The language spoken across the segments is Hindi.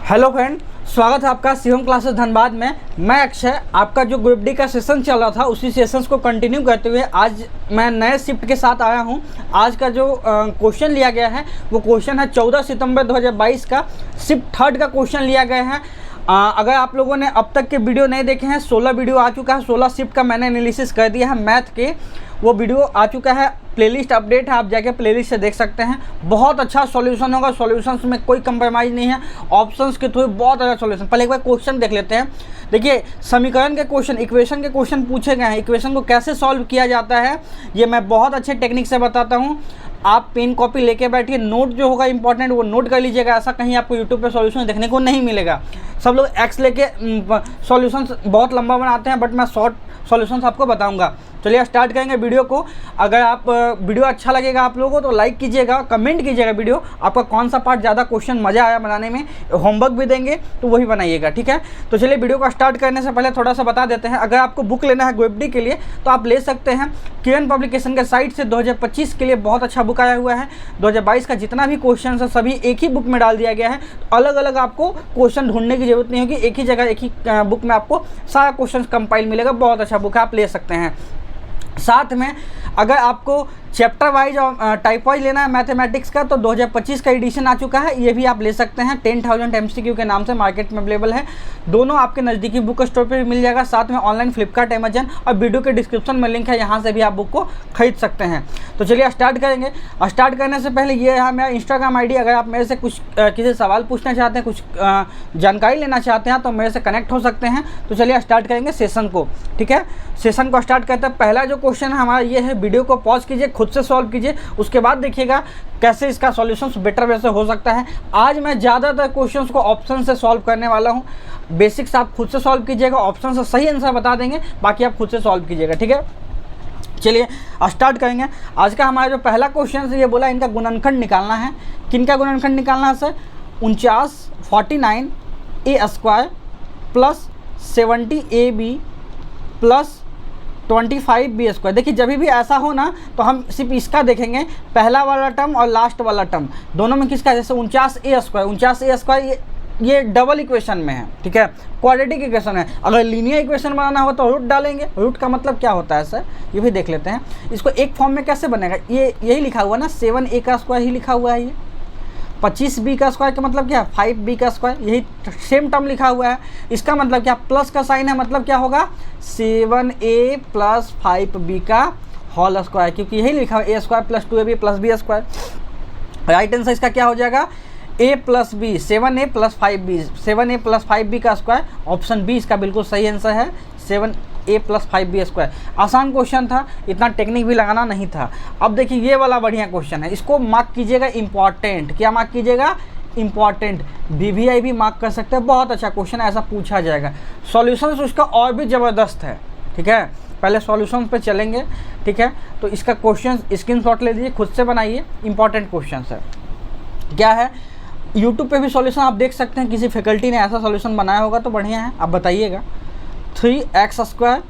हेलो फ्रेंड, स्वागत है आपका शिवम क्लासेस धनबाद में। मैं अक्षय, आपका जो ग्रुप डी का सेशन चल रहा था उसी सेशंस को कंटिन्यू करते हुए आज मैं नए शिफ्ट के साथ आया हूं। आज का जो क्वेश्चन लिया गया है वो क्वेश्चन है 14 सितंबर 2022 का शिफ्ट थर्ड का क्वेश्चन लिया गया है। अगर आप लोगों ने अब तक के वीडियो नहीं देखे हैं, 16 वीडियो आ चुका है, 16 शिफ्ट का मैंने एनालिसिस कर दिया है मैथ के, वो वीडियो आ चुका है। प्लेलिस्ट अपडेट है, आप जाके प्लेलिस्ट से देख सकते हैं। बहुत अच्छा सॉल्यूशन होगा, सॉल्यूशंस में कोई कंप्रोमाइज़ नहीं है, ऑप्शंस के थ्रू बहुत अच्छा सॉल्यूशन। पहले एक बार क्वेश्चन देख लेते हैं। देखिए, समीकरण के क्वेश्चन, इक्वेशन के क्वेश्चन पूछे गए हैं। इक्वेशन को कैसे सॉल्व किया जाता है ये मैं बहुत अच्छे टेक्निक से बताता हूँ। आप पेन कॉपी लेके बैठिए, नोट जो होगा इंपॉर्टेंट वो नोट कर लीजिएगा। ऐसा कहीं आपको यूट्यूब पे सॉल्यूशन देखने को नहीं मिलेगा। सब लोग एक्स लेके सॉल्यूशंस बहुत लंबा बनाते हैं, बट मैं शॉर्ट सॉल्यूशंस आपको बताऊंगा। चलिए स्टार्ट करेंगे वीडियो को। अगर आप वीडियो अच्छा लगेगा आप लोगों को तो लाइक कीजिएगा, कमेंट कीजिएगा वीडियो आपका कौन सा पार्ट ज़्यादा क्वेश्चन मज़ा आया बनाने में। होमवर्क भी देंगे तो वही बनाइएगा, ठीक है। तो चलिए वीडियो को स्टार्ट करने से पहले थोड़ा सा बता देते हैं। अगर आपको बुक लेना है ग्रुप डी के लिए तो आप ले सकते हैं। किरण पब्लिकेशन के साइट से 2025 के लिए बहुत अच्छा बुक आया हुआ है। 2022 का जितना भी क्वेश्चन है सभी एक ही बुक में डाल दिया गया है। अलग अलग आपको क्वेश्चन ढूंढने की जरूरत नहीं होगी, एक ही जगह एक ही बुक में आपको सारा क्वेश्चन कंपाइल मिलेगा। बहुत अच्छा बुक है, आप ले सकते हैं। साथ में अगर आपको चैप्टर वाइज और टाइप वाइज लेना है मैथमेटिक्स का तो 2025 का एडिशन आ चुका है, ये भी आप ले सकते हैं। 10,000 MCQ के नाम से मार्केट में अवेलेबल है। दोनों आपके नज़दीकी बुक स्टोर पे भी मिल जाएगा। साथ में ऑनलाइन फ्लिपकार्ट, अमेजन और वीडियो के डिस्क्रिप्शन में लिंक है, यहाँ से भी आप बुक को खरीद सकते हैं। तो चलिए स्टार्ट करेंगे। स्टार्ट करने से पहले ये है मेरा इंस्टाग्राम ID। अगर आप मेरे से कुछ किसी सवाल पूछना चाहते हैं, कुछ जानकारी लेना चाहते हैं तो मेरे से कनेक्ट हो सकते हैं। तो चलिए स्टार्ट करेंगे सेशन को, ठीक है। सेशन को स्टार्ट करते हैं। पहला जो क्वेश्चन है हमारा ये है, वीडियो को पॉज कीजिए, खुद से सॉल्व कीजिए, उसके बाद देखिएगा कैसे इसका सॉल्यूशंस बेटर वे से हो सकता है। आज मैं ज़्यादातर क्वेश्चंस को ऑप्शन से सॉल्व करने वाला हूँ। बेसिक्स आप खुद से सॉल्व कीजिएगा, ऑप्शन से सही आंसर बता देंगे, बाकी आप खुद से सॉल्व कीजिएगा, ठीक है। चलिए स्टार्ट करेंगे। आज का हमारा जो पहला क्वेश्चन है ये बोला इनका गुणनखंड निकालना है। किनका गुणनखंड निकालना है sir? 49 A² plus 70 AB plus 25 B²। देखिए जब भी ऐसा हो ना तो हम सिर्फ इसका देखेंगे, पहला वाला टर्म और लास्ट वाला टर्म दोनों में किसका। जैसे 49A² ये डबल इक्वेशन में है, ठीक है, क्वाड्रेटिक इक्वेशन है। अगर लीनियर इक्वेशन बनाना हो तो रूट डालेंगे। रूट का मतलब क्या होता है सर, ये भी देख लेते हैं। इसको एक फॉर्म में कैसे बनेगा, ये यही लिखा हुआ ना, 7A² ही लिखा हुआ है। ये 25B² का मतलब क्या है, 5B², यही सेम टर्म लिखा हुआ है। इसका मतलब क्या, प्लस का साइन है, मतलब क्या होगा 7A प्लस 5B का होल स्क्वायर, क्योंकि यही लिखा हुआ A² plus 2AB plus B²। Right answer इसका क्या हो जाएगा, A plus B, 7A plus 5B, 7A plus 5B का स्क्वायर। ऑप्शन बी इसका बिल्कुल सही आंसर है, 7A प्लस 5B²। आसान क्वेश्चन था, इतना टेक्निक भी लगाना नहीं था। अब देखिए ये वाला बढ़िया क्वेश्चन है, इसको मार्क कीजिएगा इंपॉर्टेंट। क्या मार्क कीजिएगा, इंपॉर्टेंट। BVI भी मार्क कर सकते हैं। बहुत अच्छा क्वेश्चन, ऐसा पूछा जाएगा। सॉल्यूशंस उसका और भी ज़बरदस्त है, ठीक है। पहले सॉल्यूशन पे चलेंगे, ठीक है। तो इसका क्वेश्चन स्क्रीनशॉट ले लीजिए, खुद से बनाइए, इंपॉर्टेंट क्वेश्चन है। क्या है, यूट्यूब पे भी सॉल्यूशन आप देख सकते हैं, किसी फैकल्टी ने ऐसा सॉल्यूशन बनाया होगा तो बढ़िया है, आप बताइएगा। 3x²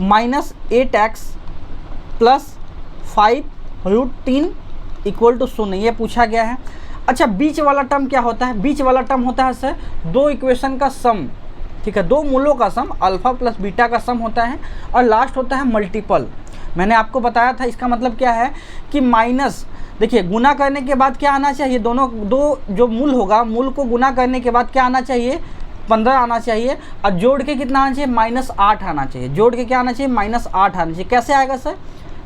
minus 8x plus 5√3 equal to 0, ये पूछा गया है। अच्छा, बीच वाला टर्म क्या होता है? बीच वाला टर्म होता है सर दो इक्वेशन का सम, ठीक है, दो मूलों का सम, अल्फा प्लस बीटा का सम होता है, और लास्ट होता है मल्टीपल। मैंने आपको बताया था, इसका मतलब क्या है कि माइनस, देखिए गुना करने के बाद क्या आना चाहिए, दो जो मूल होगा, मूल को गुना करने के बाद क्या आना चाहिए, 15 आना चाहिए, और जोड़ के कितना आना चाहिए, -8 आना चाहिए। जोड़ के क्या आना चाहिए, -8 आना चाहिए। कैसे आएगा सर,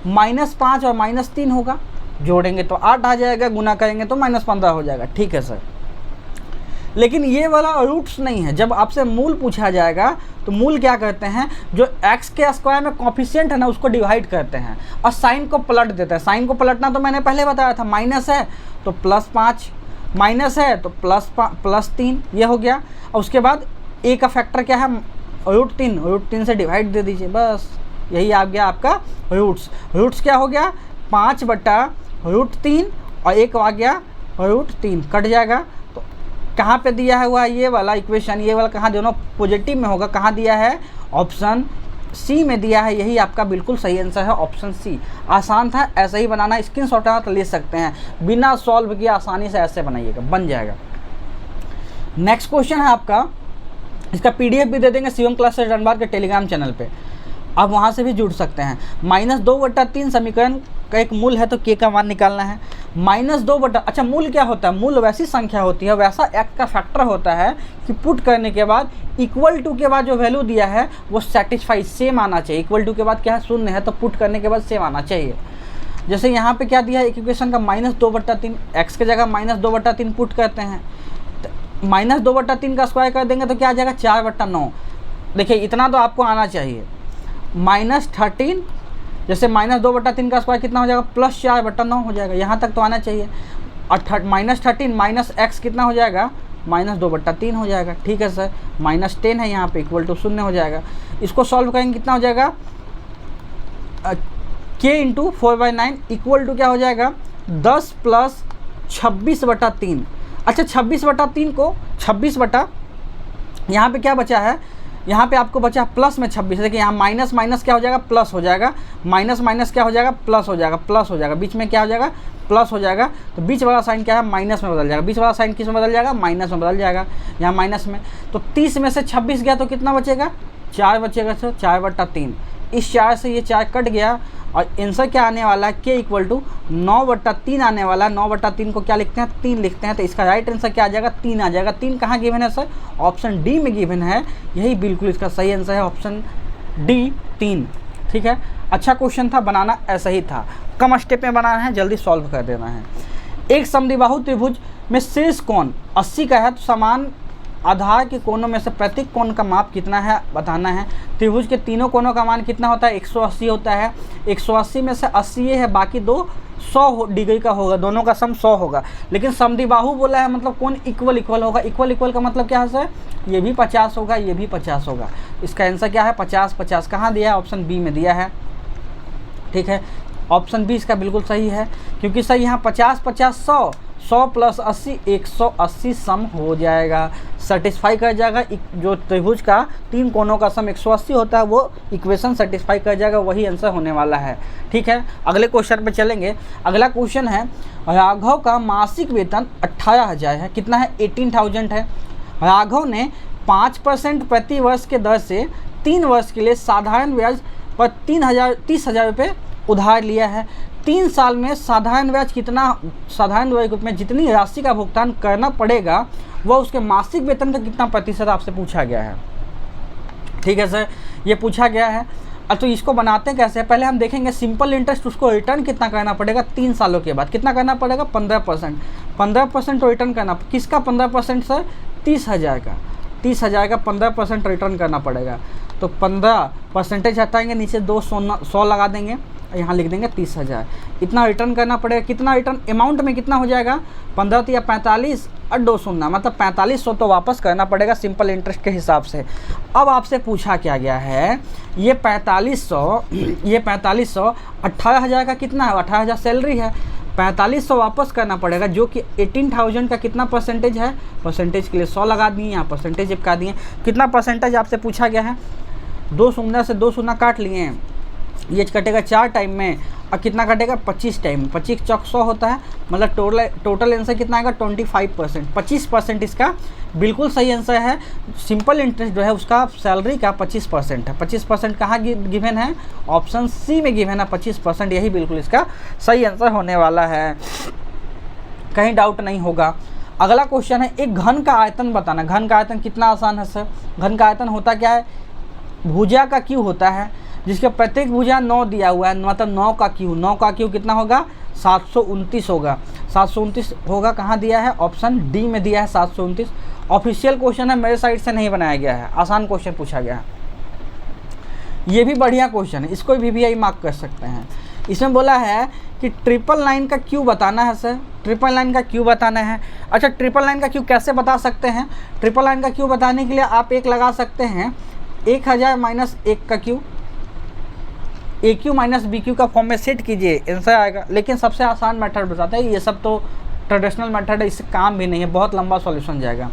-5 और -3 होगा, जोड़ेंगे तो 8 आ जाएगा, गुना करेंगे तो -15 हो जाएगा, ठीक है सर। लेकिन ये वाला रूट्स नहीं है। जब आपसे मूल पूछा जाएगा तो मूल क्या करते हैं, जो x के स्क्वायर में कॉफिशिएंट है ना उसको डिवाइड करते हैं और साइन को पलट देते हैं। साइन को पलटना तो मैंने पहले बताया था, माइनस है तो +5, माइनस है तो +3, ये हो गया। और उसके बाद a का फैक्टर क्या है, √3 से डिवाइड दे दीजिए, बस यही आ गया आपका रूट्स। रूट्स क्या हो गया, 5/√3 और 1 आ गया √3, कट जाएगा। कहाँ पे दिया है हुआ ये वाला इक्वेशन, ये वाला कहाँ, दोनों पॉजिटिव में होगा, कहाँ दिया है, ऑप्शन सी में दिया है। यही आपका बिल्कुल सही आंसर है, ऑप्शन सी। आसान था, ऐसे ही बनाना, स्क्रीनशॉट तो ले सकते हैं, बिना सॉल्व किए आसानी से ऐसे बनाइएगा, बन जाएगा। नेक्स्ट क्वेश्चन है आपका, इसका पीडीएफ भी दे देंगे शिवम क्लासेस धनबाद के टेलीग्राम चैनल पे, आप वहाँ से भी जुड़ सकते हैं। -2/3 समीकरण का एक मूल है तो के का मान निकालना है। अच्छा मूल क्या होता है? मूल वैसी संख्या होती है, वैसा एक्ट का फैक्टर होता है कि पुट करने के बाद इक्वल टू के बाद जो वैल्यू दिया है वो सेटिस्फाई सेम आना चाहिए। इक्वल टू के बाद क्या है? शून्य है, तो पुट करने के बाद सेम आना चाहिए। जैसे यहाँ पे क्या दिया है इक्वेशन का -2/3, एक्स के जगह -2/3 पुट करते हैं, तो -2/3 का स्क्वायर कर देंगे तो क्या आ जाएगा? 4/9। देखिए इतना तो आपको आना चाहिए। -13, जैसे -2/3 का स्क्वायर कितना हो जाएगा? +4/9 हो जाएगा, यहाँ तक तो आना चाहिए। और -13 माइनस एक्स कितना हो जाएगा? -2/3 हो जाएगा। ठीक है सर, -10 है यहाँ पे, इक्वल टू 0 हो जाएगा। इसको सॉल्व करेंगे कितना हो जाएगा? k × 4/9 इक्वल टू क्या हो जाएगा? 10 + 26/3। अच्छा 26/3 को 26 बटा, यहाँ पे क्या बचा है? यहाँ पे आपको बचा प्लस में 26। देखिए यहाँ माइनस माइनस क्या हो जाएगा? प्लस हो जाएगा। माइनस माइनस क्या हो जाएगा? प्लस हो जाएगा। प्लस हो जाएगा, बीच में क्या हो जाएगा? प्लस हो जाएगा। तो बीच वाला साइन क्या है? माइनस में बदल जाएगा। बीच वाला साइन किस में बदल जाएगा? माइनस में बदल जाएगा, यहाँ माइनस में। तो 30 में से 26 गया तो कितना बचेगा? 4 बचेगा सर, 4/3। इस 4 से ये 4 कट गया और आंसर क्या आने वाला है? k = 9/3 आने वाला है। 9/3 को क्या लिखते हैं? 3 लिखते हैं। तो इसका राइट आंसर क्या आ जाएगा? 3 आ जाएगा। 3 कहाँ गिवन है सर? ऑप्शन डी में गिवन है। यही बिल्कुल इसका सही आंसर है, ऑप्शन डी 3। ठीक है, अच्छा क्वेश्चन था, बनाना ऐसा ही था, कम स्टेप में बनाना है, जल्दी सॉल्व कर देना है। एक समद्विबाहु त्रिभुज में शीर्ष कोण 80 का है, तो समान आधार के कोणों में से प्रत्येक कोण का माप कितना है बताना है। त्रिभुज के तीनों कोणों का मान कितना होता है? 180 होता है। 180 में से 80 ये है, बाकी दो 100 डिग्री का होगा, दोनों का सम 100 होगा। लेकिन समद्विबाहु बोला है, मतलब कोण इक्वल इक्वल होगा। इक्वल इक्वल का मतलब क्या है सर? ये भी 50 होगा, ये भी 50 होगा। इसका आंसर क्या है? 50 50 कहाँ दिया है? ऑप्शन बी में दिया है। ठीक है, ऑप्शन बी इसका बिल्कुल सही है, क्योंकि सर यहाँ 50 50 100, 100 + 80 180 सम हो जाएगा, सेटिस्फाई कर जाएगा। जो त्रिभुज का 3 कोणों का सम 180 होता है वो इक्वेशन सेटिस्फाई कर जाएगा, वही आंसर होने वाला है। ठीक है, अगले क्वेश्चन पे चलेंगे। अगला क्वेश्चन है, राघव का मासिक वेतन 18,000 है। कितना है? 18,000 है। राघव ने 5% प्रति वर्ष के दर से 3 वर्ष के लिए साधारण ब्याज पर 30,000 रुपये उधार लिया है। 3 साल में साधारण ब्याज के रूप में जितनी राशि का भुगतान करना पड़ेगा वह उसके मासिक वेतन का कितना प्रतिशत आपसे पूछा गया है। ठीक है सर, ये पूछा गया है। तो इसको बनाते हैं कैसे? पहले हम देखेंगे सिंपल इंटरेस्ट, उसको रिटर्न कितना करना पड़ेगा 3 सालों के बाद? कितना करना पड़ेगा? 15%। 15% रिटर्न करना, किसका 15% सर? 30,000 का। 30,000 का 15% रिटर्न करना पड़ेगा। तो 15% हटाएंगे, नीचे 100 लगा देंगे, यहाँ लिख देंगे 30,000। इतना रिटर्न करना पड़ेगा। कितना रिटर्न अमाउंट में कितना हो जाएगा? 15 या 45 और 2 शून्य, मतलब 4500 तो वापस करना पड़ेगा सिंपल इंटरेस्ट के हिसाब से। अब आपसे पूछा क्या गया है? ये 4500 18,000 का कितना है? 18,000 सैलरी है, 4500 वापस करना पड़ेगा, जो कि 18,000 का कितना परसेंटेज है? परसेंटेज के लिए 100 लगा दिए, यहाँ परसेंटेज चिपका दिए। कितना परसेंटेज आपसे पूछा गया है? 2 शून्य से 2 शून्य काट लिए हैं, ये कटेगा 4 टाइम में, और कितना कटेगा? 25 टाइम। 25 चौक 100 होता है, मतलब टोटल आंसर कितना आएगा? 25%। 25% इसका बिल्कुल सही आंसर है। सिंपल इंटरेस्ट जो है उसका सैलरी का 25% है। 25% कहाँ गिवन है? ऑप्शन सी में गिवन है 25%, यही बिल्कुल इसका सही आंसर होने वाला है, कहीं डाउट नहीं होगा। अगला क्वेश्चन है, एक घन का आयतन बताना। घन का आयतन कितना आसान है सर? घन का आयतन होता क्या है? भुजा का क्यू होता है, जिसके प्रत्येक भुजा 9 दिया हुआ है, मतलब 9 का क्यू। 9 का क्यू कितना होगा? 729 होगा। 729 होगा, कहाँ दिया है? ऑप्शन डी में दिया है 729। ऑफिशियल क्वेश्चन है, मेरे साइड से नहीं बनाया गया है, आसान क्वेश्चन पूछा गया है। ये भी बढ़िया क्वेश्चन है, इसको भी मार्क कर सकते हैं। इसमें बोला है कि 999 का क्यू बताना है सर। 999 का क्यू बताना है। अच्छा 999 का क्यू कैसे बता सकते हैं? 999 का क्यू बताने के लिए आप एक लगा सकते हैं, 1000 माइनस 1 का क्यू, ए क्यू माइनस बी क्यू का फॉर्म में सेट कीजिए, आंसर आएगा। लेकिन सबसे आसान मेथड बताते हैं, ये सब तो ट्रेडिशनल मेथड है, इससे काम भी नहीं है, बहुत लंबा सॉल्यूशन जाएगा।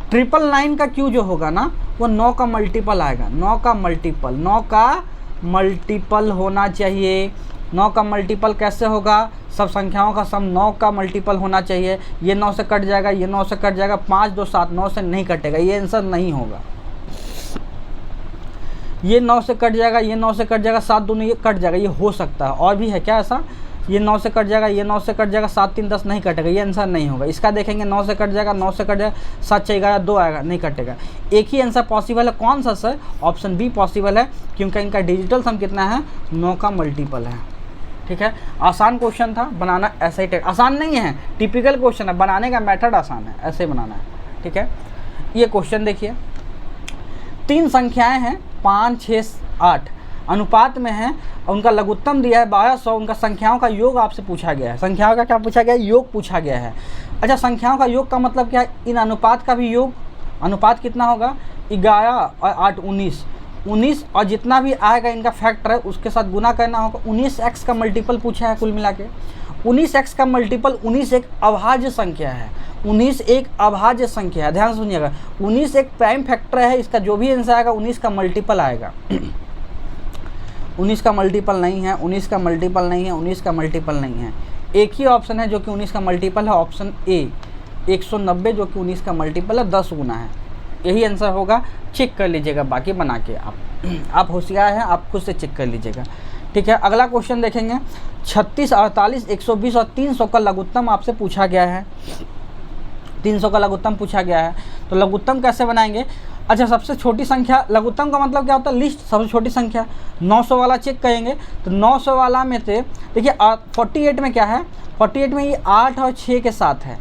999 का क्यू जो होगा ना, वो 9 का मल्टीपल आएगा। 9 का मल्टीपल होना चाहिए। 9 का मल्टीपल कैसे होगा? सब संख्याओं का सम 9 का मल्टीपल होना चाहिए। ये 9 से कट जाएगा, ये 9 से कट जाएगा, 5 2 7, 9 से नहीं कटेगा, ये आंसर नहीं होगा। ये 9 से कट जाएगा, ये 9 से कट जाएगा, 7 दूनी ये कट जाएगा, ये हो सकता है। और भी है क्या ऐसा, ये 9 से कट जाएगा, ये 9 से कट जाएगा, 7 3 10 नहीं कटेगा, ये आंसर नहीं होगा। इसका देखेंगे 9 से कट जाएगा, 9 से कट जाएगा, 7 6 11 2 आएगा, नहीं कटेगा। एक ही आंसर पॉसिबल है, कौन सा सर? ऑप्शन बी पॉसिबल है, क्योंकि इनका डिजिटल सम कितना है? 9 का मल्टीपल है। ठीक है, आसान क्वेश्चन था, बनाना ऐसे ही आसान नहीं है, टिपिकल क्वेश्चन है, बनाने का मेथड आसान है, ऐसे बनाना है। ठीक है, ये क्वेश्चन देखिए, 3 संख्याएं हैं 5 6 8 अनुपात में है, उनका लघुत्तम दिया है 1200, उनका संख्याओं का योग आपसे पूछा गया है। संख्याओं का क्या पूछा गया है? योग पूछा गया है। अच्छा, संख्याओं का योग का मतलब क्या है? इन अनुपात का भी योग, अनुपात कितना होगा? 11 और 8 19, 19 और जितना भी आएगा इनका फैक्टर है उसके साथ गुना करना होगा। 19x का मल्टीपल पूछा है कुल मिला के। 19x का मल्टीपल, 19 एक अभाज्य संख्या है, 19 एक अभाज्य संख्या है, ध्यान सुनिएगा। 19 एक प्राइम फैक्टर है, इसका जो भी आंसर आएगा 19 का मल्टीपल आएगा। 19 का मल्टीपल नहीं है, 19 का मल्टीपल नहीं है, 19 का मल्टीपल नहीं है। एक ही ऑप्शन है जो कि 19 का मल्टीपल है, ऑप्शन ए 190, जो कि 19 का मल्टीपल है, 10 गुना है। यही आंसर होगा, चेक कर लीजिएगा बाकी बना के। आप होशियार हैं, आप खुद से चेक कर लीजिएगा। ठीक है, अगला क्वेश्चन देखेंगे। 36 48 120 और 300 का लघुत्तम आपसे पूछा गया है। 300 का लघुत्तम पूछा गया है, तो लघुत्तम कैसे बनाएंगे? अच्छा, सबसे छोटी संख्या, लघुत्तम का मतलब क्या होता है? लिस्ट, सबसे छोटी संख्या। 900 वाला चेक करेंगे तो 900 वाला में से देखिए 48 में क्या है? 48 में ये 8 और 6 के साथ है,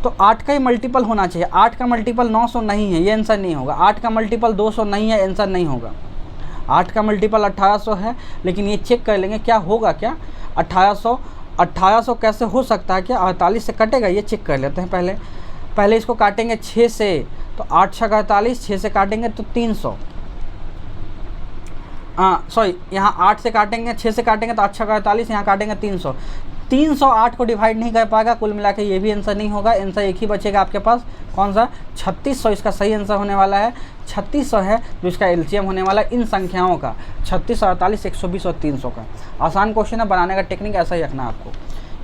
तो 8 का ही मल्टीपल होना चाहिए। 8 का मल्टीपल 900 नहीं है, ये आंसर नहीं होगा। 8 का मल्टीपल 200 नहीं है, आंसर नहीं होगा। 8 का मल्टीपल 1800 है, लेकिन ये चेक कर लेंगे क्या होगा। क्या 1800 कैसे हो सकता है? क्या 48 से कटेगा? ये चेक कर लेते हैं। पहले इसको काटेंगे 6 से, तो 8 6 48, 6 से काटेंगे तो 300, सॉरी, यहाँ 8 से काटेंगे, 6 से काटेंगे तो 8 6 48, यहाँ काटेंगे 300। 308 को डिवाइड नहीं कर पाएगा, कुल मिला के ये भी आंसर नहीं होगा। आंसर एक ही बचेगा आपके पास, कौन सा? 3600 इसका सही आंसर होने वाला है। 3600 है जो इसका एलसीएम होने वाला है इन संख्याओं का, 36 48 120 और 300 का। आसान क्वेश्चन है, बनाने का टेक्निक ऐसा ही रखना आपको।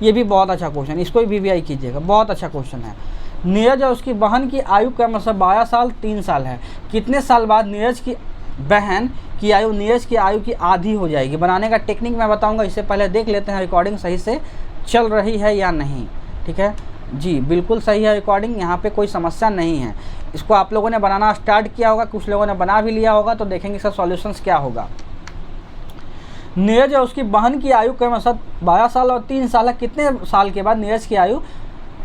ये भी बहुत अच्छा क्वेश्चन, इसको भी वीवीआई कीजिएगा, बहुत अच्छा क्वेश्चन है। नीरज और उसकी बहन की आयु क्रमशः 12 साल 3 साल है। कितने साल बाद नीरज की बहन की आयु नीरज की आयु की आधी हो जाएगी? बनाने का टेक्निक मैं बताऊंगा, इससे पहले देख लेते हैं रिकॉर्डिंग सही से चल रही है या नहीं। ठीक है जी, बिल्कुल सही है रिकॉर्डिंग, यहाँ पे कोई समस्या नहीं है। इसको आप लोगों ने बनाना स्टार्ट किया होगा, कुछ लोगों ने बना भी लिया होगा, तो देखेंगे इसका सॉल्यूशंस क्या होगा। नीरज और उसकी बहन की आयु क्रमशः 12 साल और 3 साल है। कितने साल के बाद नीरज की आयु,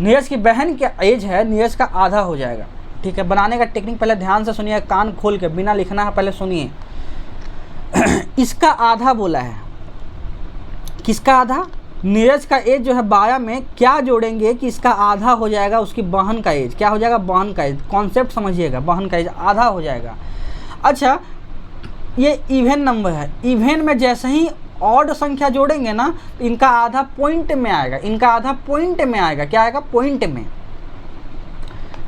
नीरज की बहन की एज है, नीरज का आधा हो जाएगा। ठीक है, बनाने का टेक्निक पहले ध्यान से सुनिए, कान खोल के, बिना लिखना है, पहले सुनिए। इसका आधा बोला है, किसका आधा? नीरज का एज जो है 12 में क्या जोड़ेंगे कि इसका आधा हो जाएगा उसकी बहन का एज। क्या हो जाएगा? बहन का एज। कॉन्सेप्ट समझिएगा, बहन का एज आधा हो जाएगा। अच्छा, ये इवन नंबर है, इवन में जैसे ही ऑड संख्या जोड़ेंगे ना, इनका आधा पॉइंट में आएगा, इनका आधा पॉइंट में आएगा। क्या आएगा? पॉइंट में।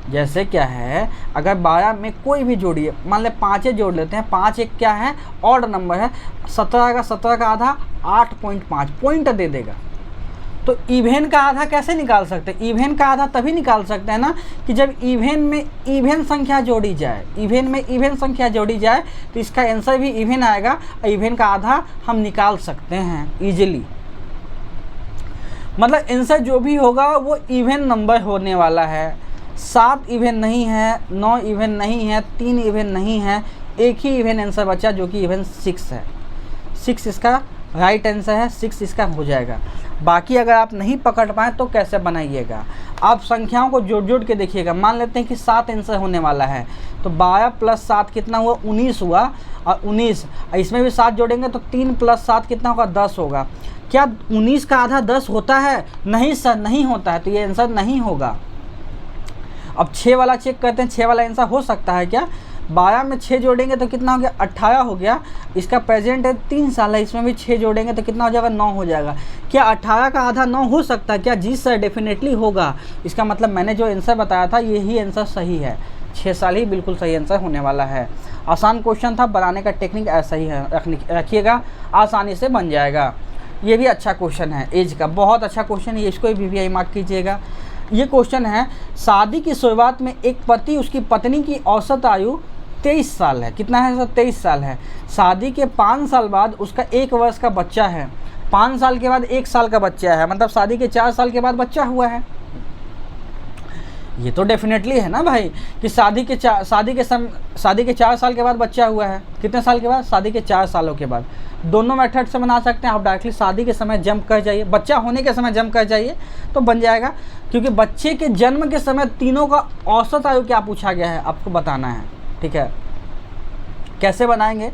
जैसे क्या है, अगर 12 में कोई भी जोड़िए, मान ले 5 जोड़ लेते हैं, 5 एक क्या है? ऑड नंबर है। 17 का आधा 8.5 पॉइंट दे देगा। तो इवेन का आधा कैसे निकाल सकते हैं? इवेन का आधा तभी निकाल सकते हैं ना कि जब इवेन में इवेन संख्या जोड़ी जाए, इवेन में इवेन संख्या जोड़ी जाए, तो इसका आंसर भी इवेन आएगा। इवेन का आधा हम निकाल सकते हैं इजीली। मतलब आंसर जो भी होगा वो इवेन नंबर होने वाला है। 7 इवेन नहीं है, 9 इवेन नहीं है, 3 इवेन नहीं है, एक ही इवेन आंसर बचा जो कि इवेन 6 है। 6 इसका राइट आंसर है, 6 इसका हो जाएगा। बाकी अगर आप नहीं पकड़ पाएँ तो कैसे बनाइएगा? आप संख्याओं को जोड़ जोड़ के देखिएगा। मान लेते हैं कि 7 आंसर होने वाला है, तो 12 + 7 कितना हुआ? 19 हुआ। और 19 इसमें भी 7 जोड़ेंगे तो 3 + 7 कितना होगा? 10 होगा। क्या 19 का आधा 10 होता है? नहीं सर, नहीं होता है, तो ये आंसर नहीं होगा। अब 6 वाला चेक करते हैं, 6 वाला आंसर हो सकता है क्या? 12 में 6 जोड़ेंगे तो कितना हो गया? 18 हो गया। इसका प्रेजेंट है 3 साल है, इसमें भी 6 जोड़ेंगे तो कितना हो जाएगा? 9 हो जाएगा। क्या 18 का आधा 9 हो सकता है क्या? जी सर, डेफिनेटली होगा। इसका मतलब मैंने जो आंसर बताया था यही आंसर सही है। 6 साल ही बिल्कुल सही आंसर होने वाला है। आसान क्वेश्चन था, बनाने का टेक्निक ऐसा ही है, रखिएगा, आसानी से बन जाएगा। ये भी अच्छा क्वेश्चन है एज का, बहुत अच्छा क्वेश्चन है, इसको भी VVI मार्क कीजिएगा। ये क्वेश्चन है, शादी की शुरुआत में एक पति उसकी पत्नी की औसत आयु 23 साल है। कितना है सर? 23 साल है। शादी के 5 साल बाद उसका 1 वर्ष का बच्चा है। 5 साल के बाद 1 साल का बच्चा है, मतलब शादी के 4 साल के बाद बच्चा हुआ है। ये तो डेफिनेटली है ना भाई कि शादी के 4 साल के बाद बच्चा हुआ है। कितने साल के बाद? शादी के 4 सालों के बाद। दोनों मेथड से बना सकते हैं आप। डायरेक्टली शादी के समय जंप कर जाइए, बच्चा होने के समय जंप कर जाइए तो बन जाएगा, क्योंकि बच्चे के जन्म के समय तीनों का औसत आयु क्या पूछा गया है आपको बताना है। ठीक है, कैसे बनाएंगे?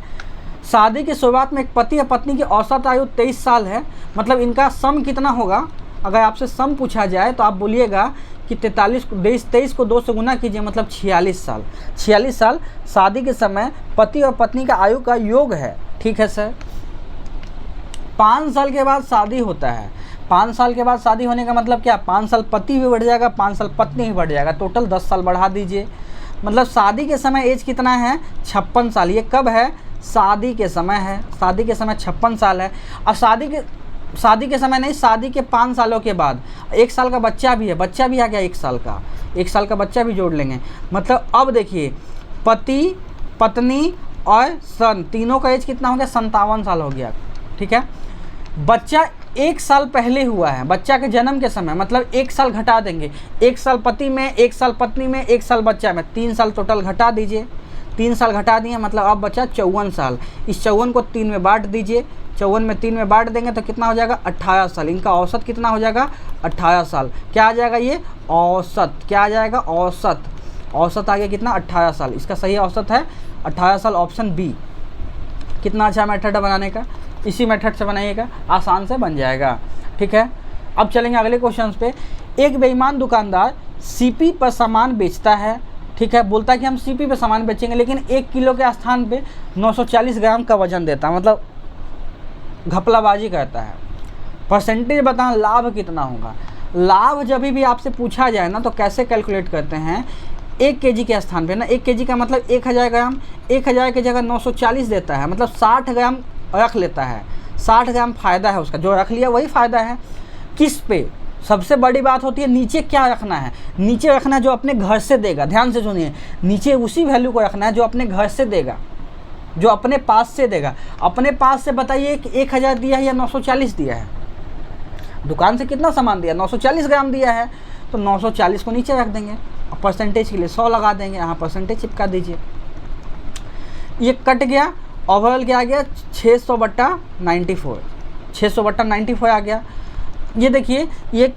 शादी की शुरुआत में एक पति या पत्नी की औसत आयु 23 साल है, मतलब इनका सम कितना होगा? अगर आपसे सम पूछा जाए तो आप बोलिएगा कि 23 को 2 से गुना कीजिए, मतलब 46 साल। 46 साल शादी के समय पति और पत्नी का आयु का योग है। ठीक है सर। 5 साल के बाद शादी होता है। 5 साल के बाद शादी होने का मतलब क्या? 5 साल पति भी बढ़ जाएगा, 5 साल पत्नी भी बढ़ जाएगा, टोटल 10 साल बढ़ा दीजिए। मतलब शादी के समय एज कितना है? 56 साल। ये कब है? शादी के समय है। शादी के समय 56 साल है। और शादी के समय नहीं, शादी के 5 सालों के बाद 1 साल का बच्चा भी है, बच्चा भी आ गया 1 साल का, 1 साल का बच्चा भी जोड़ लेंगे। मतलब अब देखिए, पति, पत्नी और सन तीनों का एज कितना हो गया? 57 साल हो गया। ठीक है। बच्चा 1 साल पहले हुआ है, बच्चा के जन्म के समय, मतलब 1 साल घटा देंगे। 1 साल पति में, 1 साल पत्नी में, 1 साल बच्चा में, 3 साल टोटल घटा दीजिए। 3 साल घटा दिए, मतलब अब बचा 54 साल। इस 54 को 3 में बांट दीजिए। 54 में 3 में बांट देंगे तो कितना हो जाएगा? 18 साल। इनका औसत कितना हो जाएगा? 18 साल। क्या आ जाएगा ये? औसत। क्या आ जाएगा? औसत। औसत आ गया कितना? 18 साल। इसका सही औसत है 18 साल, ऑप्शन बी। कितना अच्छा मेथड है बनाने का, इसी मेथड से बनाइएगा, आसान से बन जाएगा। ठीक है। अब चलेंगे अगले क्वेश्चन पे। एक बेईमान दुकानदार सीपी पर सामान बेचता है। ठीक है, बोलता है कि हम सीपी पे सामान बेचेंगे, लेकिन 1 किलो के स्थान पे 940 ग्राम का वजन देता है, मतलब घपलाबाजी करता है। परसेंटेज बताना, लाभ कितना होगा? लाभ जब भी आपसे पूछा जाए ना तो कैसे कैलकुलेट करते हैं? 1 केजी के स्थान पे ना, 1 केजी का मतलब 1000 ग्राम, 1000 की जगह 940 देता है, मतलब 60 ग्राम रख लेता है। 60 ग्राम फ़ायदा है उसका, जो रख लिया वही फ़ायदा है। किस पे? सबसे बड़ी बात होती है नीचे क्या रखना है। नीचे रखना है जो अपने घर से देगा। ध्यान से सुनिए, नीचे उसी वैल्यू को रखना है जो अपने घर से देगा, जो अपने पास से देगा। अपने पास से बताइए कि 1000 दिया है या 940 दिया है? दुकान से कितना सामान दिया? 940 ग्राम दिया है, तो 940 को नीचे रख देंगे। और परसेंटेज के लिए 100 लगा देंगे, यहाँ परसेंटेज चिपका दीजिए। ये कट गया, ओवरऑल क्या आ गया? 600/94। 600/94 आ गया। ये देखिए, ये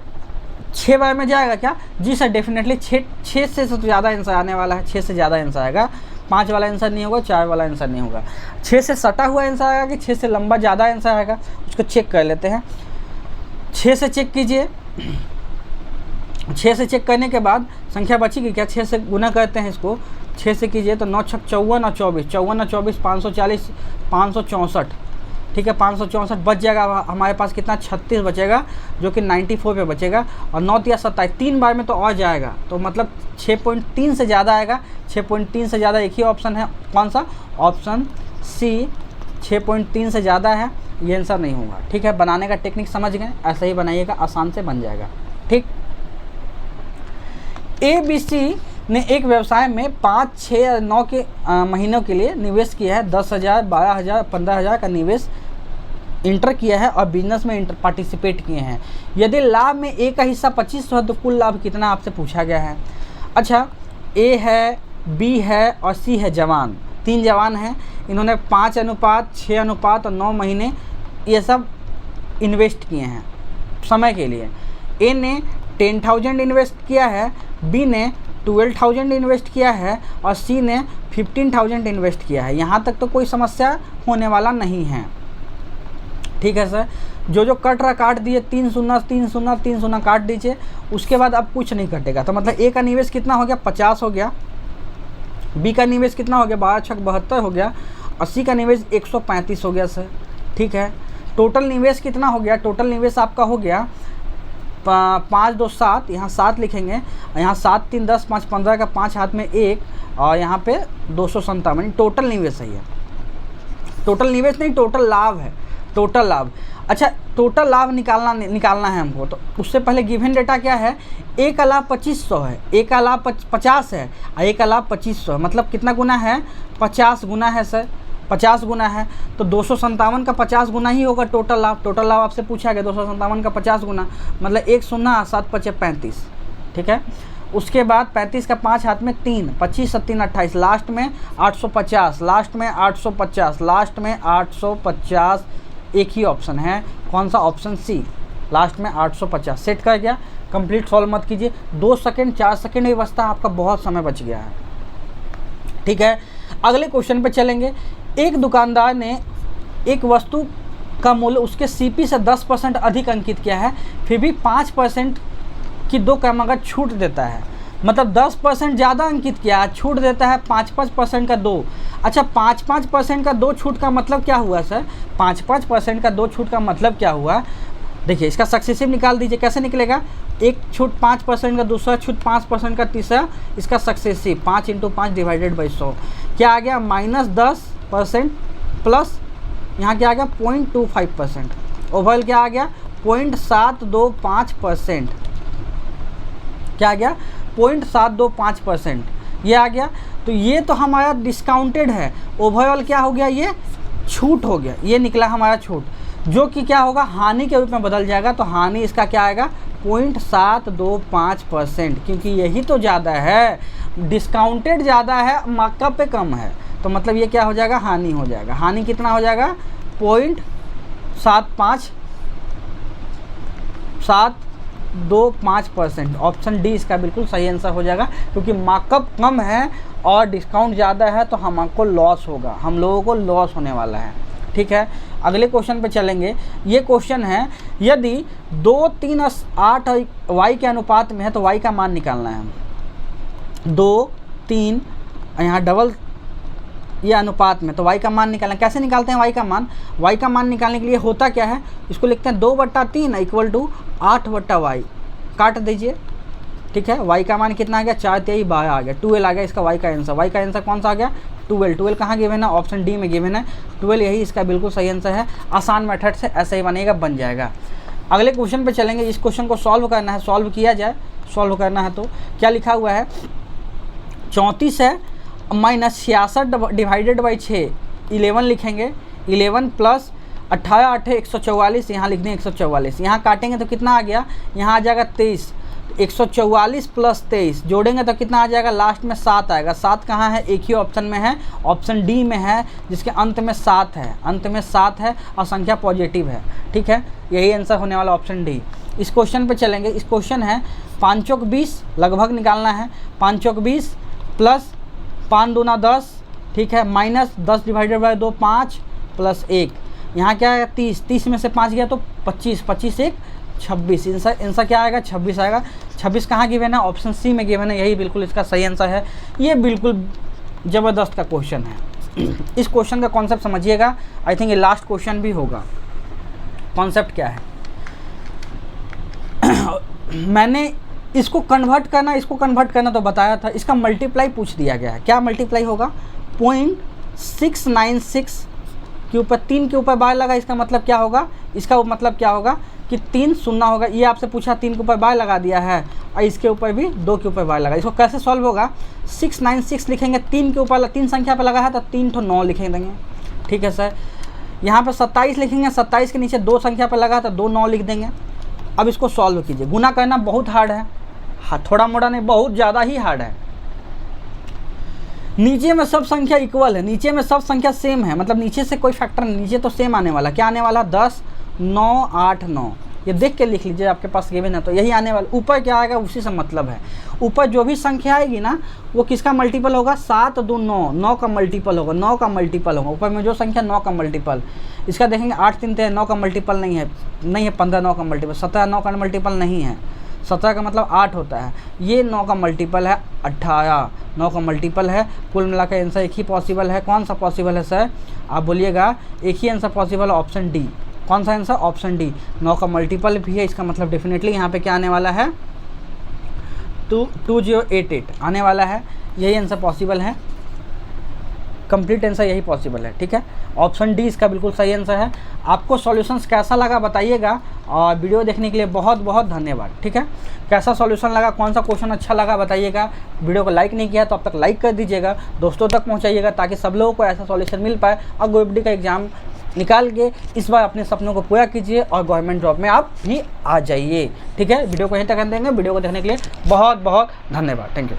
6 बार में जाएगा क्या? जी सर, डेफिनेटली 6 से ज़्यादा आंसर आने वाला है। 6 से ज़्यादा आंसर आएगा। 5 वाला आंसर नहीं होगा, 4 वाला आंसर नहीं होगा। 6 से सटा हुआ आंसर आएगा कि 6 से लंबा ज़्यादा आंसर आएगा, उसको चेक कर लेते हैं। 6 से चेक कीजिए। 6 से चेक करने के बाद संख्या बचेगी क्या? 6 से गुना करते हैं इसको। 6 से कीजिए तो 9 छक 54 और 24, 54 और 24 540, 564। ठीक है, 564 बच जाएगा। हमारे पास कितना? 36 बचेगा, जो कि 94 पे बचेगा। और 9 या 27, 3 बार में तो और जाएगा, तो मतलब 6.3 से ज़्यादा आएगा। 6.3 से ज़्यादा एक ही ऑप्शन है, कौन सा? Option C. 6.3 से ज़्यादा है, ये आंसर नहीं होगा। ठीक है, बनाने का टेक्निक समझ गए, ऐसे ही बनाइएगा, आसान से बन जाएगा। ठीक। ABC ने एक व्यवसाय में 5, 6 या 9 के महीनों के लिए निवेश किया है। 10,000, 12,000, 15,000 का निवेश इंटर किया है और बिजनेस में पार्टिसिपेट किए हैं। यदि लाभ में A का हिस्सा 25 है तो कुल लाभ कितना आपसे पूछा गया है। अच्छा, A है, B है और C है जवान। 3 जवान हैं, इन्होंने 5:6 और 9 महीने ये सब इन्वेस्ट किए हैं समय के लिए। A ने 10,000 इन्वेस्ट किया है, B ने 12,000 इन्वेस्ट किया है और C ने 15,000 इन्वेस्ट किया है। यहाँ तक तो कोई समस्या होने वाला नहीं है। ठीक है सर, जो कट रहा काट दिए, 3 शून्य 3 शून्य 3 शून्य काट दीजिए। उसके बाद अब कुछ नहीं कटेगा, तो मतलब A का निवेश कितना हो गया? 50 हो गया। B का निवेश कितना हो गया? 12 छक 72 हो गया। और C का निवेश 135 हो गया सर। ठीक है, टोटल निवेश कितना हो गया? टोटल निवेश आपका हो गया 5 2 7, यहाँ 7 लिखेंगे, यहाँ 7 3 10, 5 15 का 5 हाथ में 1, और यहाँ पे 257। टोटल निवेश सही है, टोटल निवेश नहीं, टोटल लाभ है, टोटल लाभ। अच्छा, टोटल लाभ निकालना है हमको, तो उससे पहले गिवन डेटा क्या है, ए का लाभ 2500 है, ए का लाभ 50 है और ए का लाभ 2500 है, मतलब कितना गुना है, 50 गुना है सर, 50 गुना है, तो 257 का 50 गुना ही होगा टोटल लाभ। टोटल लाभ आपसे पूछा गया 257 का 50 गुना, मतलब 1 शून्य 7 5 35, ठीक है। उसके बाद 35 का 5 हाथ में 3, 25 3 28, लास्ट में 850, लास्ट में 850, लास्ट में 850, एक ही ऑप्शन है, कौन सा, ऑप्शन सी, लास्ट में 850। सेट कर गया, कंप्लीट सॉल्व मत कीजिए, 2 सेकंड 4 सेकंड ही बचता, आपका बहुत समय बच गया है, ठीक है। अगले क्वेश्चन पे चलेंगे। एक दुकानदार ने एक वस्तु का मूल्य उसके सीपी से 10% अधिक अंकित किया है, फिर भी 5% की 2 क्रमागत छूट देता है, मतलब 10% ज़्यादा अंकित किया है, छूट देता है 5% का 2। अच्छा, 5% का 2 छूट का मतलब क्या हुआ सर, 5% का 2 छूट का मतलब क्या हुआ, देखिए इसका सक्सेसिव निकाल दीजिए, कैसे निकलेगा, एक छूट 5% का, दूसरा छूट 5% का, तीसरा इसका सक्सेसिव, 5 × 5 डिवाइडेड बाई 100, क्या आ गया, -10% प्लस यहाँ क्या आ गया 0.25%, ओवरऑल क्या आ गया 0.725%, क्या आ गया 0.725%, ये आ गया। तो ये तो हमारा डिस्काउंटेड है, ओवरऑल क्या हो गया, ये छूट हो गया, ये निकला हमारा छूट, जो कि क्या होगा, हानि के रूप में बदल जाएगा। तो हानि इसका क्या आएगा, 0.725%, क्योंकि यही तो ज़्यादा है, डिस्काउंटेड ज़्यादा है, मार्कअप पे कम है, तो मतलब ये क्या हो जाएगा, हानि हो जाएगा। हानि कितना हो जाएगा, 0.725%, ऑप्शन डी इसका बिल्कुल सही आंसर हो जाएगा, क्योंकि मार्कअप कम है और डिस्काउंट ज़्यादा है, तो हमको लॉस होगा, हम लोगों को लॉस होने वाला है, ठीक है। अगले क्वेश्चन पे चलेंगे। ये क्वेश्चन है, यदि 2, 3, 8 y के अनुपात में है तो y का मान निकालना है। 2, 3 यहाँ डबल ये अनुपात में, तो y का मान निकालना, कैसे निकालते हैं y का मान, y का मान निकालने के लिए होता क्या है, इसको लिखते हैं 2/3 = 8/y, काट दीजिए, ठीक है। y का मान कितना आ गया, 4 3 12 आ गया, 12 आ गया इसका y का आंसर। y का आंसर कौन सा आ गया, 12। 12 कहाँ गिवन है, ऑप्शन डी में गिवन है, 12 यही इसका बिल्कुल सही आंसर है। आसान मेथड से ऐसे ही बनेगा, बन जाएगा। अगले क्वेश्चन पे चलेंगे। इस क्वेश्चन को सॉल्व करना है, सॉल्व किया जाए, सॉल्व करना है तो क्या लिखा हुआ है, 34 है -66 डिवाइडेड बाई 6, 11 लिखेंगे, 11 प्लस 18 8 144, यहाँ लिख दें 144, यहाँ काटेंगे तो कितना आ गया, यहाँ आ जाएगा 23, 144 प्लस 23 जोड़ेंगे तो कितना आ जाएगा, लास्ट में 7 आएगा। 7 कहाँ है, एक ही ऑप्शन में है, ऑप्शन डी में है, जिसके अंत में 7 है, अंत में 7 है और संख्या पॉजिटिव है, ठीक है। यही आंसर होने वाला ऑप्शन डी। इस क्वेश्चन पे चलेंगे। इस क्वेश्चन है 5 चौक 20 लगभग निकालना है, 5 चौक 20 प्लस 5 दूना 10, ठीक है, माइनस 10 डिवाइडेड बाई 2 5 प्लस 1, यहाँ क्या है 30, 30 में से 5 गया तो 25, 25 1 26, आंसर क्या आएगा, 26 आएगा। 26 कहाँ गिवन है, ऑप्शन सी में गिवन है, यही बिल्कुल इसका सही आंसर है। ये बिल्कुल ज़बरदस्त का क्वेश्चन है। इस क्वेश्चन का कॉन्सेप्ट समझिएगा, आई थिंक ये लास्ट क्वेश्चन भी होगा। कॉन्सेप्ट क्या है, मैंने इसको कन्वर्ट करना तो बताया था, इसका मल्टीप्लाई पूछ दिया गया है। क्या मल्टीप्लाई होगा, 0.696 के ऊपर 3 के ऊपर बार लगा, इसका मतलब क्या होगा, इसका मतलब क्या होगा कि 3 शून्य होगा। ये आपसे पूछा, 3 के ऊपर बार लगा दिया है और इसके ऊपर भी 2 के ऊपर बार लगा। इसको कैसे सॉल्व होगा, 696 लिखेंगे, 3 के ऊपर 3 संख्या पर लगा है तो 3 तो 9 लिखेंगे देंगे, ठीक है सर। यहाँ पर 27 लिखेंगे, 27 के नीचे 2 संख्या पर लगा तो 2 9 लिख देंगे। अब इसको सॉल्व कीजिए। गुना करना बहुत हार्ड है, हाँ थोड़ा मोड़ा नहीं, बहुत ज़्यादा ही हार्ड है। नीचे में सब संख्या इक्वल है, नीचे में सब संख्या सेम है, मतलब नीचे से कोई फैक्टर नहीं, नीचे तो सेम आने वाला। क्या आने वाला, 10 9 8 9, ये देख के लिख लीजिए, आपके पास गिवन है तो यही आने वाला। ऊपर क्या आएगा उसी से मतलब है, ऊपर जो भी संख्या आएगी ना वो किसका मल्टीपल होगा, 7 2 9, 9 का मल्टीपल होगा, 9 का मल्टीपल होगा। ऊपर में जो संख्या 9 का मल्टीपल, इसका देखेंगे 8 3 13 9 का मल्टीपल नहीं है, 15 9 का मल्टीपल, 17 9 का मल्टीपल नहीं है, 17 का मतलब 8 होता है। ये 9 का मल्टीपल है 18, 9 का मल्टीपल है। कुल मिलाकर आंसर एक ही पॉसिबल है। कौन सा पॉसिबल है सर, आप बोलिएगा। एक ही आंसर पॉसिबल है, ऑप्शन डी। कौन सा आंसर, ऑप्शन डी। 9 का मल्टीपल भी है, इसका मतलब डेफिनेटली यहाँ पे क्या आने वाला है, 2088 आने वाला है। यही आंसर पॉसिबल है। कंप्लीट आंसर यही पॉसिबल है। ठीक है, ऑप्शन डी इसका बिल्कुल सही आंसर है। आपको सॉल्यूशंस कैसा लगा बताइएगा, और वीडियो देखने के लिए बहुत बहुत धन्यवाद। ठीक है, कैसा सॉल्यूशन लगा, कौन सा क्वेश्चन अच्छा लगा बताइएगा। वीडियो को लाइक नहीं किया तो अब तक लाइक कर दीजिएगा, दोस्तों तक पहुंचाइएगा ताकि सब लोगों को ऐसा सॉल्यूशन मिल पाए और ग्रुप डी का एग्जाम निकाल के इस बार अपने सपनों को पूरा कीजिए और गवर्नमेंट जॉब में आप भी आ जाइए। ठीक है, वीडियो को यहीं तक कर देंगे। वीडियो को देखने के लिए बहुत बहुत धन्यवाद। Thank you.